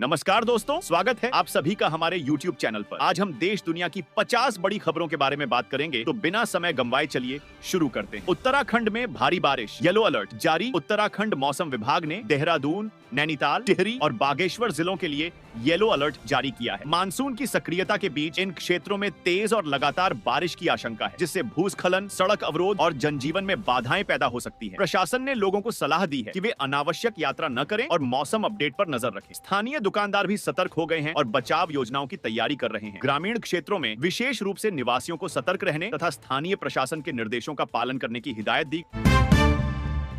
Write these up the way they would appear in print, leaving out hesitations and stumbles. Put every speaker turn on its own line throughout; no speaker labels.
नमस्कार दोस्तों, स्वागत है आप सभी का हमारे YouTube चैनल पर। आज हम देश दुनिया की 50 बड़ी खबरों के बारे में बात करेंगे, तो बिना समय गंवाए चलिए शुरू करते हैं। उत्तराखंड में भारी बारिश, येलो अलर्ट जारी। उत्तराखंड मौसम विभाग ने देहरादून, नैनीताल, टिहरी और बागेश्वर जिलों के लिए येलो अलर्ट जारी किया है। मानसून की सक्रियता के बीच इन क्षेत्रों में तेज और लगातार बारिश की आशंका है, जिससे भूस्खलन, सड़क अवरोध और जनजीवन में बाधाएं पैदा हो सकती हैं। प्रशासन ने लोगों को सलाह दी है कि वे अनावश्यक यात्रा न करें और मौसम अपडेट पर नजर रखें। स्थानीय दुकानदार भी सतर्क हो गए हैं और बचाव योजनाओं की तैयारी कर रहे हैं। ग्रामीण क्षेत्रों में विशेष रूप से निवासियों को सतर्क रहने तथा स्थानीय प्रशासन के निर्देशों का पालन करने की हिदायत दी।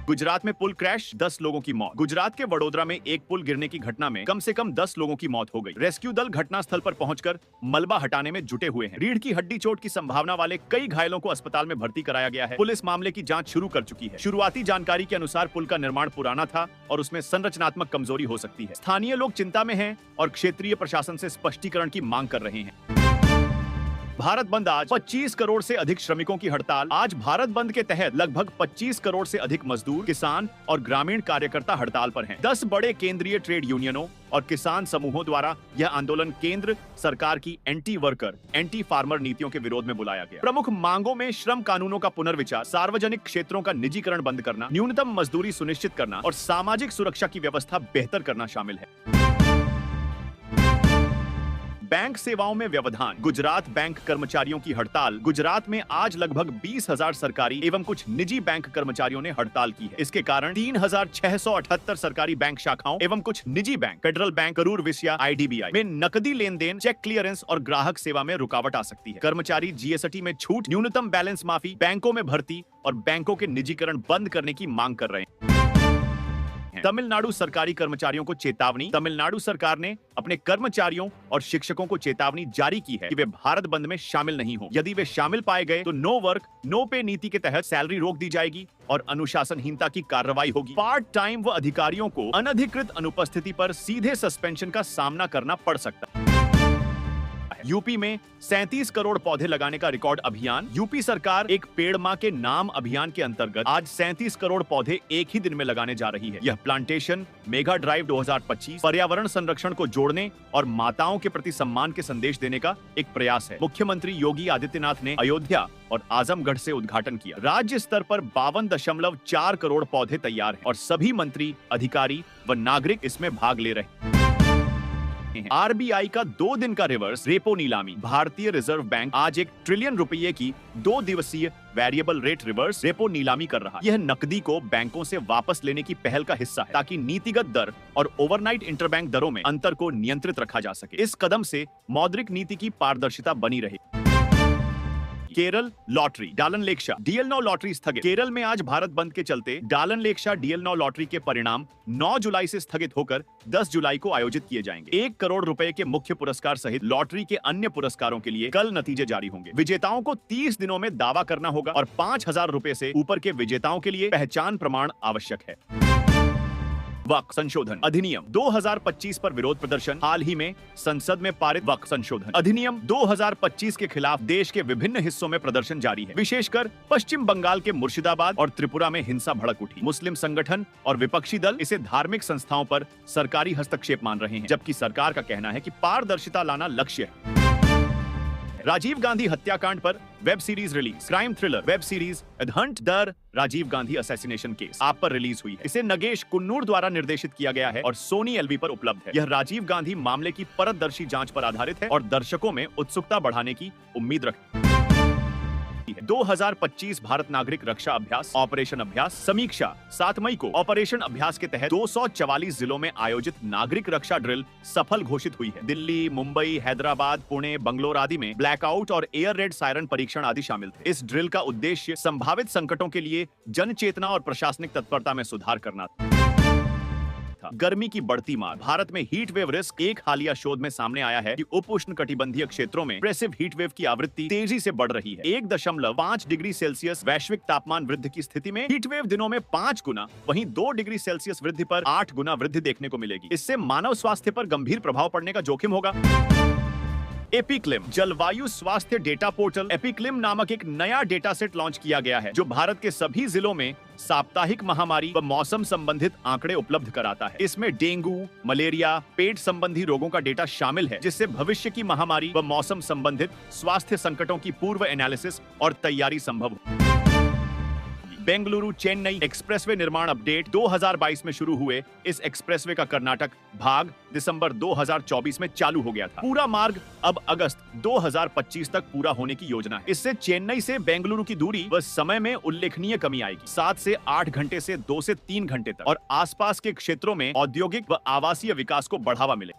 गुजरात में पुल क्रैश, 10 लोगों की मौत। गुजरात के वडोदरा में एक पुल गिरने की घटना में कम से कम 10 लोगों की मौत हो गई। रेस्क्यू दल घटनास्थल पर पहुंचकर मलबा हटाने में जुटे हुए हैं। रीढ़ की हड्डी चोट की संभावना वाले कई घायलों को अस्पताल में भर्ती कराया गया है। पुलिस मामले की जांच शुरू कर चुकी है। शुरुआती जानकारी के अनुसार पुल का निर्माण पुराना था और उसमें संरचनात्मक कमजोरी हो सकती है। स्थानीय लोग चिंता में हैं और क्षेत्रीय प्रशासन से स्पष्टीकरण की मांग कर रहे हैं। भारत बंद आज, 25 करोड़ से अधिक श्रमिकों की हड़ताल। आज भारत बंद के तहत लगभग 25 करोड़ से अधिक मजदूर, किसान और ग्रामीण कार्यकर्ता हड़ताल पर हैं। 10 बड़े केंद्रीय ट्रेड यूनियनों और किसान समूहों द्वारा यह आंदोलन केंद्र सरकार की एंटी वर्कर, एंटी फार्मर नीतियों के विरोध में बुलाया गया। प्रमुख मांगों में श्रम कानूनों का पुनर्विचार, सार्वजनिक क्षेत्रों का निजीकरण बंद करना, न्यूनतम मजदूरी सुनिश्चित करना और सामाजिक सुरक्षा की व्यवस्था बेहतर करना शामिल है। बैंक सेवाओं में व्यवधान, गुजरात बैंक कर्मचारियों की हड़ताल। गुजरात में आज लगभग 20,000 सरकारी एवं कुछ निजी बैंक कर्मचारियों ने हड़ताल की है। इसके कारण 3,678 सरकारी बैंक शाखाओं एवं कुछ निजी bank, Federal Bank, Karur Vysya, IDBI में नकदी लेन देन, चेक क्लियरेंस और ग्राहक सेवा में रुकावट आ सकती है। कर्मचारी GST में छूट, न्यूनतम बैलेंस माफी, बैंकों में भर्ती और बैंकों के निजीकरण बंद करने की मांग कर रहे हैं। तमिलनाडु सरकारी कर्मचारियों को चेतावनी। तमिलनाडु सरकार ने अपने कर्मचारियों और शिक्षकों को चेतावनी जारी की है कि वे भारत बंद में शामिल नहीं हो। यदि वे शामिल पाए गए तो नो वर्क नो पे नीति के तहत सैलरी रोक दी जाएगी और अनुशासनहीनता की कार्रवाई होगी। पार्ट टाइम व अधिकारियों को अनधिकृत अनुपस्थिति पर सीधे सस्पेंशन का सामना करना पड़ सकता है। यूपी में 37 करोड़ पौधे लगाने का रिकॉर्ड अभियान। यूपी सरकार एक पेड़ मां के नाम अभियान के अंतर्गत आज 37 करोड़ पौधे एक ही दिन में लगाने जा रही है। यह प्लांटेशन मेगा ड्राइव 2025 पर्यावरण संरक्षण को जोड़ने और माताओं के प्रति सम्मान के संदेश देने का एक प्रयास है। मुख्यमंत्री योगी आदित्यनाथ ने अयोध्या और आजमगढ़ से उद्घाटन किया। राज्य स्तर पर 52.4 करोड़ पौधे तैयार हैं और सभी मंत्री, अधिकारी व नागरिक इसमें भाग ले रहे हैं। RBI का 2 दिन का रिवर्स रेपो नीलामी। भारतीय रिजर्व बैंक आज 1 ट्रिलियन रुपये की 2 दिवसीय वेरिएबल रेट रिवर्स रेपो नीलामी कर रहा है। यह नकदी को बैंकों से वापस लेने की पहल का हिस्सा है, ताकि नीतिगत दर और ओवरनाइट इंटरबैंक दरों में अंतर को नियंत्रित रखा जा सके। इस कदम से मौद्रिक नीति की पारदर्शिता बनी रहे। केरल लॉटरी, डालन लेक्शा DL 9 लॉटरी स्थगित। केरल में आज भारत बंद के चलते डालन लेक्शा DL 9 लॉटरी के परिणाम 9 जुलाई से स्थगित होकर 10 जुलाई को आयोजित किए जाएंगे। 1 करोड़ रुपए के मुख्य पुरस्कार सहित लॉटरी के अन्य पुरस्कारों के लिए कल नतीजे जारी होंगे। विजेताओं को 30 दिनों में दावा करना होगा और 5,000 रुपए से ऊपर के विजेताओं के लिए पहचान प्रमाण आवश्यक है। वक्फ संशोधन अधिनियम 2025 पर विरोध प्रदर्शन। हाल ही में संसद में पारित वक्फ संशोधन अधिनियम 2025 के खिलाफ देश के विभिन्न हिस्सों में प्रदर्शन जारी है। विशेषकर पश्चिम बंगाल के मुर्शिदाबाद और त्रिपुरा में हिंसा भड़क उठी। मुस्लिम संगठन और विपक्षी दल इसे धार्मिक संस्थाओं पर सरकारी हस्तक्षेप मान रहे हैं, जबकि सरकार का कहना है कि पारदर्शिता लाना लक्ष्य है। राजीव गांधी हत्याकांड पर web series release. Crime thriller web series the hunt the Rajiv Gandhi assassination case आप पर रिलीज हुई है। इसे नगेश कुन्नूर द्वारा निर्देशित किया गया है और सोनी LV पर उपलब्ध है। यह राजीव गांधी मामले की परतदर्शी जांच पर आधारित है और दर्शकों में उत्सुकता बढ़ाने की उम्मीद रखती है। 2025 भारत नागरिक रक्षा अभ्यास ऑपरेशन अभ्यास समीक्षा। 7 मई को ऑपरेशन अभ्यास के तहत 244 जिलों में आयोजित नागरिक रक्षा ड्रिल सफल घोषित हुई है। दिल्ली, मुंबई, हैदराबाद, पुणे, बंगलोर आदि में ब्लैकआउट और एयर रेड सायरन परीक्षण आदि शामिल थे। इस ड्रिल का उद्देश्य संभावित संकटों के लिए जन चेतना और प्रशासनिक तत्परता में सुधार करना था। गर्मी की बढ़ती मार। भारत में हीट वेव रिस्क। एक हालिया शोध में सामने आया है कि उप उष्ण कटिबंधीय क्षेत्रों में प्रेसिव हीट वेव की आवृत्ति तेजी से बढ़ रही है। 1.5 डिग्री सेल्सियस वैश्विक तापमान वृद्धि की स्थिति में हीट वेव दिनों में 5 गुना, वहीं 2 डिग्री सेल्सियस वृद्धि पर 8 गुना वृद्धि देखने को मिलेगी। इससे मानव स्वास्थ्य पर गंभीर प्रभाव पड़ने का जोखिम होगा। एपिक्लिम जलवायु स्वास्थ्य डेटा पोर्टल। एपिक्लिम नामक एक नया डेटा सेट लॉन्च किया गया है जो भारत के सभी जिलों में साप्ताहिक महामारी व मौसम संबंधित आंकड़े उपलब्ध कराता है। इसमें डेंगू, मलेरिया, पेट संबंधी रोगों का डेटा शामिल है, जिससे भविष्य की महामारी व मौसम संबंधित स्वास्थ्य संकटों की पूर्व एनालिसिस और तैयारी संभव हो। बेंगलुरु चेन्नई एक्सप्रेसवे निर्माण अपडेट 2022 में शुरू हुए इस एक्सप्रेसवे का कर्नाटक भाग दिसंबर 2024 में चालू हो गया था। पूरा मार्ग अब अगस्त 2025 तक पूरा होने की योजना है। इससे चेन्नई से बेंगलुरु की दूरी व समय में उल्लेखनीय कमी आएगी, 7 से 8 घंटे से 2 से 3 घंटे तक, और आसपास के क्षेत्रों में औद्योगिक व आवासीय विकास को बढ़ावा मिले।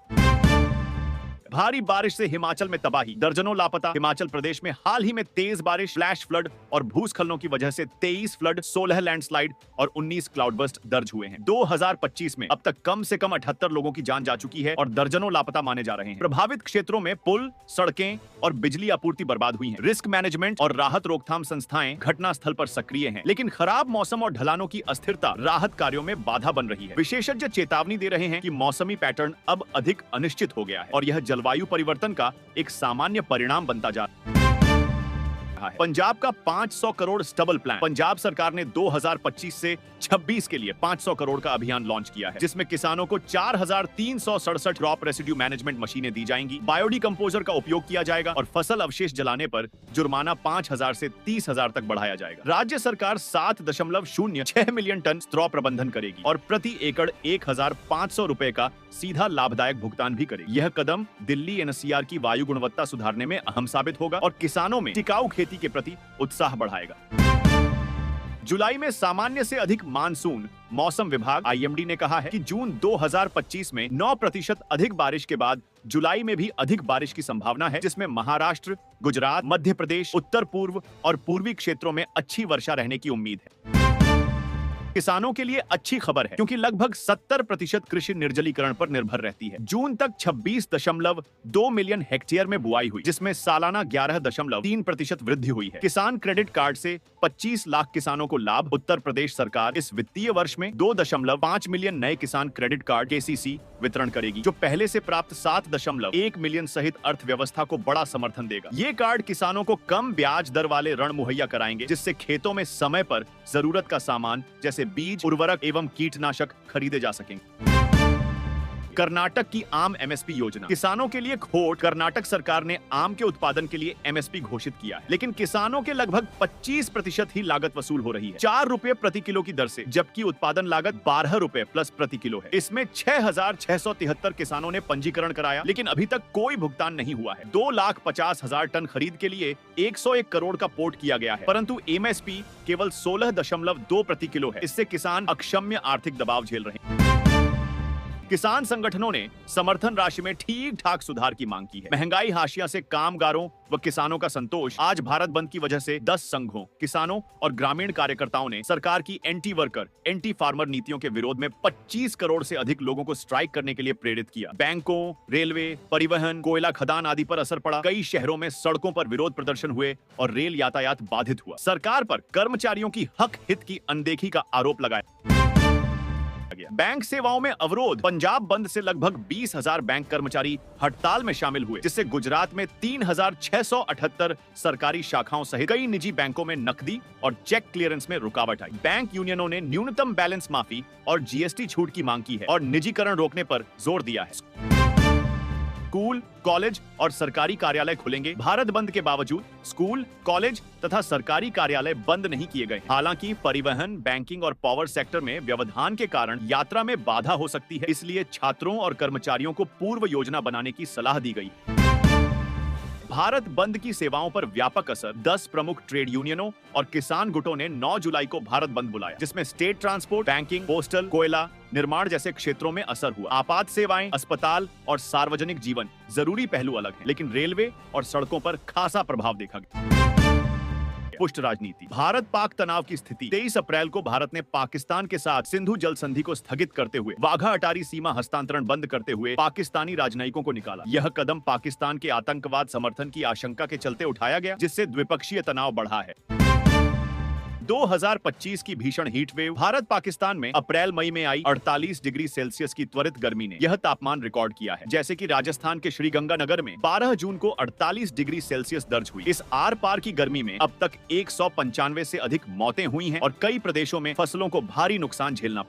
भारी बारिश से हिमाचल में तबाही, दर्जनों लापता। हिमाचल प्रदेश में हाल ही में तेज बारिश, फ्लैश फ्लड और भूस्खलनों की वजह से 23 फ्लड, 16 लैंडस्लाइड और 19 क्लाउडबर्स्ट दर्ज हुए हैं। 2025 में अब तक कम से कम 78 लोगों की जान जा चुकी है और दर्जनों लापता माने जा रहे हैं। प्रभावित क्षेत्रों में पुल, सड़कें और बिजली आपूर्ति बर्बाद हुई है। रिस्क मैनेजमेंट और राहत रोकथाम संस्थाएं घटना स्थल पर सक्रिय हैं, लेकिन खराब मौसम और ढलानों की अस्थिरता राहत कार्यों में बाधा बन रही है। विशेषज्ञ चेतावनी दे रहे हैं कि मौसमी पैटर्न अब अधिक अनिश्चित हो गया है और यह जलवायु परिवर्तन का एक सामान्य परिणाम बनता जा रहा है। पंजाब का 500 करोड़ स्टबल प्लान। पंजाब सरकार ने 2025 से 26 के लिए 500 करोड़ का अभियान लॉन्च किया है, जिसमें किसानों को 4367 क्रॉप रेसिड्यू मैनेजमेंट मशीनें दी जाएंगी, बायोडिकम्पोजर का उपयोग किया जाएगा और फसल अवशेष जलाने पर जुर्माना 5000 से 30,000 तक बढ़ाया जाएगा। राज्य सरकार 7.06 मिलियन टन स्ट्रॉ प्रबंधन करेगी और प्रति एकड़ 1500 रुपए का सीधा लाभदायक भुगतान भी करेगी। यह कदम दिल्ली एनसीआर की वायु गुणवत्ता सुधारने में अहम साबित होगा और किसानों में टिकाऊ खेती के प्रति उत्साह बढ़ाएगा। जुलाई में सामान्य से अधिक मानसून। मौसम विभाग आईएमडी ने कहा है कि जून 2025 में 9% अधिक बारिश के बाद जुलाई में भी अधिक बारिश की संभावना है, जिसमें महाराष्ट्र, गुजरात, मध्य प्रदेश, उत्तर पूर्व और पूर्वी क्षेत्रों में अच्छी वर्षा रहने की उम्मीद है। किसानों के लिए अच्छी खबर है, क्योंकि लगभग 70% कृषि निर्जलीकरण पर निर्भर रहती है। जून तक 26.2 मिलियन हेक्टेयर में बुआई हुई, जिसमें सालाना 11.3% वृद्धि हुई है। किसान क्रेडिट कार्ड से 25 लाख किसानों को लाभ। उत्तर प्रदेश सरकार इस वित्तीय वर्ष में 2.5 मिलियन नए किसान क्रेडिट कार्ड केसीसी वितरण करेगी, जो पहले से प्राप्त 7.1 मिलियन सहित अर्थव्यवस्था को बड़ा समर्थन देगा। ये कार्ड किसानों को कम ब्याज दर वाले ऋण मुहैया कराएंगे, जिससे खेतों में समय पर जरूरत का सामान जैसे बीज, उर्वरक एवं कीटनाशक खरीदे जा सकेंगे। कर्नाटक की आम एमएसपी योजना। किसानों के लिए खोट। कर्नाटक सरकार ने आम के उत्पादन के लिए एमएसपी घोषित किया है, लेकिन किसानों के लगभग 25% ही लागत वसूल हो रही है, 4 रुपए प्रति किलो की दर से, जबकि उत्पादन लागत 12 रुपए प्लस प्रति किलो है। इसमें 6,673 किसानों ने पंजीकरण कराया, लेकिन अभी तक कोई भुगतान नहीं हुआ है। 2,50,000 टन खरीद के लिए 101 करोड़ का पोर्ट किया गया है, परंतु एमएसपी केवल 16.2 प्रति किलो है। इससे किसान अक्षम्य आर्थिक दबाव झेल रहे हैं। किसान संगठनों ने समर्थन राशि में ठीक ठाक सुधार की मांग की है। महंगाई हाशिया से कामगारों व किसानों का संतोष। आज भारत बंद की वजह से 10 संघों, किसानों और ग्रामीण कार्यकर्ताओं ने सरकार की एंटी वर्कर, एंटी फार्मर नीतियों के विरोध में 25 करोड़ से अधिक लोगों को स्ट्राइक करने के लिए प्रेरित किया। बैंकों, रेलवे, परिवहन, कोयला खदान आदि पर असर पड़ा। कई शहरों में सड़कों पर विरोध प्रदर्शन हुए और रेल यातायात बाधित हुआ। सरकार पर कर्मचारियों की हक हित की अनदेखी का आरोप लगाया। बैंक सेवाओं में अवरोध। पंजाब बंद से लगभग 20,000 बैंक कर्मचारी हड़ताल में शामिल हुए, जिससे गुजरात में 3,678 सरकारी शाखाओं सहित कई निजी बैंकों में नकदी और चेक क्लियरेंस में रुकावट आई। बैंक यूनियनों ने न्यूनतम बैलेंस माफी और जीएसटी छूट की मांग की है और निजीकरण रोकने पर जोर दिया है। स्कूल, कॉलेज और सरकारी कार्यालय खुलेंगे। भारत बंद के बावजूद स्कूल, कॉलेज तथा सरकारी कार्यालय बंद नहीं किए गए। हालांकि परिवहन, बैंकिंग और पावर सेक्टर में व्यवधान के कारण यात्रा में बाधा हो सकती है, इसलिए छात्रों और कर्मचारियों को पूर्व योजना बनाने की सलाह दी गई। भारत बंद की सेवाओं पर व्यापक असर। 10 प्रमुख ट्रेड यूनियनों और किसान गुटों ने 9 जुलाई को भारत बंद बुलाया, जिसमें स्टेट ट्रांसपोर्ट, बैंकिंग, पोस्टल, कोयला, निर्माण जैसे क्षेत्रों में असर हुआ। आपात सेवाएं, अस्पताल और सार्वजनिक जीवन जरूरी पहलू अलग हैं, लेकिन रेलवे और सड़कों पर खासा प्रभाव देखा गया। पुष्ट राजनीति। भारत पाक तनाव की स्थिति। 23 अप्रैल को भारत ने पाकिस्तान के साथ सिंधु जल संधि को स्थगित करते हुए वाघा अटारी सीमा हस्तांतरण बंद करते हुए पाकिस्तानी राजनयिकों को निकाला। यह कदम पाकिस्तान के आतंकवाद समर्थन की आशंका के चलते उठाया गया, जिससे द्विपक्षीय तनाव बढ़ा है। 2025 की भीषण हीट वेव, भारत पाकिस्तान में अप्रैल मई में आई 48 डिग्री सेल्सियस की त्वरित गर्मी ने यह तापमान रिकॉर्ड किया है। जैसे कि राजस्थान के श्रीगंगानगर में 12 जून को 48 डिग्री सेल्सियस दर्ज हुई। इस आर पार की गर्मी में अब तक 195 से अधिक मौतें हुई हैं और कई प्रदेशों में फसलों को भारी नुकसान झेलना पड़ा।